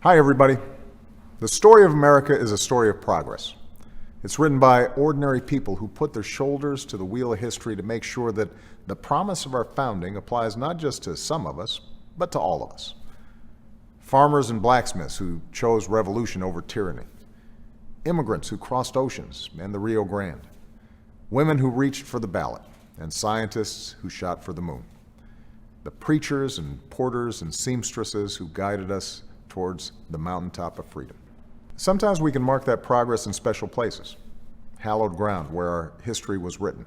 Hi, everybody. The story of America is a story of progress. It's written by ordinary people who put their shoulders to the wheel of history to make sure that the promise of our founding applies not just to some of us, but to all of us. Farmers and blacksmiths who chose revolution over tyranny. Immigrants who crossed oceans and the Rio Grande. Women who reached for the ballot, and scientists who shot for the moon. The preachers and porters and seamstresses who guided us towards the mountaintop of freedom. Sometimes we can mark that progress in special places, hallowed ground where our history was written.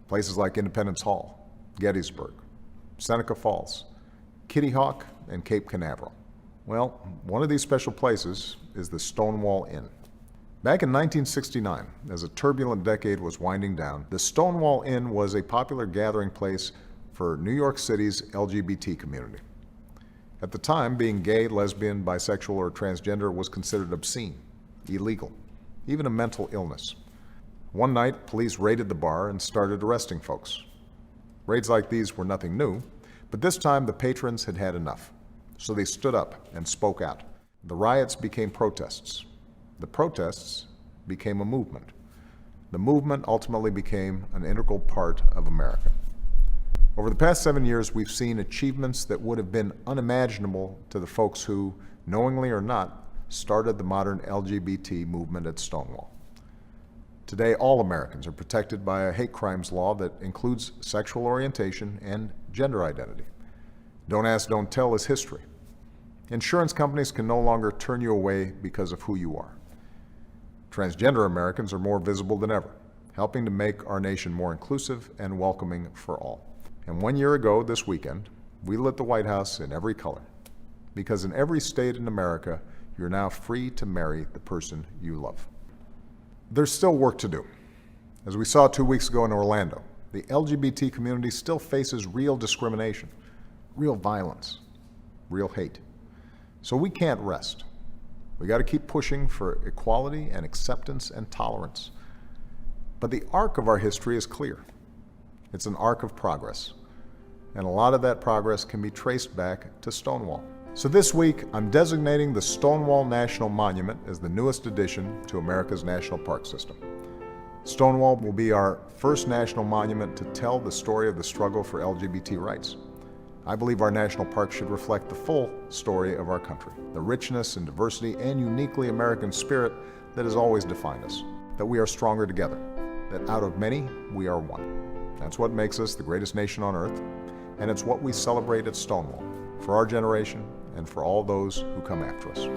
Places like Independence Hall, Gettysburg, Seneca Falls, Kitty Hawk, and Cape Canaveral. Well, one of these special places is the Stonewall Inn. Back in 1969, as a turbulent decade was winding down, the Stonewall Inn was a popular gathering place for New York City's LGBT community. At the time, being gay, lesbian, bisexual, or transgender was considered obscene, illegal, even a mental illness. One night, police raided the bar and started arresting folks. Raids like these were nothing new, but this time the patrons had had enough. So they stood up and spoke out. The riots became protests. The protests became a movement. The movement ultimately became an integral part of America. Over the past 7 years, we've seen achievements that would have been unimaginable to the folks who, knowingly or not, started the modern LGBT movement at Stonewall. Today, all Americans are protected by a hate crimes law that includes sexual orientation and gender identity. Don't ask, don't tell is history. Insurance companies can no longer turn you away because of who you are. Transgender Americans are more visible than ever, helping to make our nation more inclusive and welcoming for all. And 1 year ago, this weekend, we lit the White House in every color. Because in every state in America, you're now free to marry the person you love. There's still work to do. As we saw 2 weeks ago in Orlando, the LGBT community still faces real discrimination, real violence, real hate. So we can't rest. We got to keep pushing for equality and acceptance and tolerance. But the arc of our history is clear. It's an arc of progress. And a lot of that progress can be traced back to Stonewall. So this week, I'm designating the Stonewall National Monument as the newest addition to America's national park system. Stonewall will be our first national monument to tell the story of the struggle for LGBT rights. I believe our national park should reflect the full story of our country, the richness and diversity and uniquely American spirit that has always defined us, that we are stronger together, that out of many, we are one. That's what makes us the greatest nation on earth, and it's what we celebrate at Stonewall, for our generation and for all those who come after us.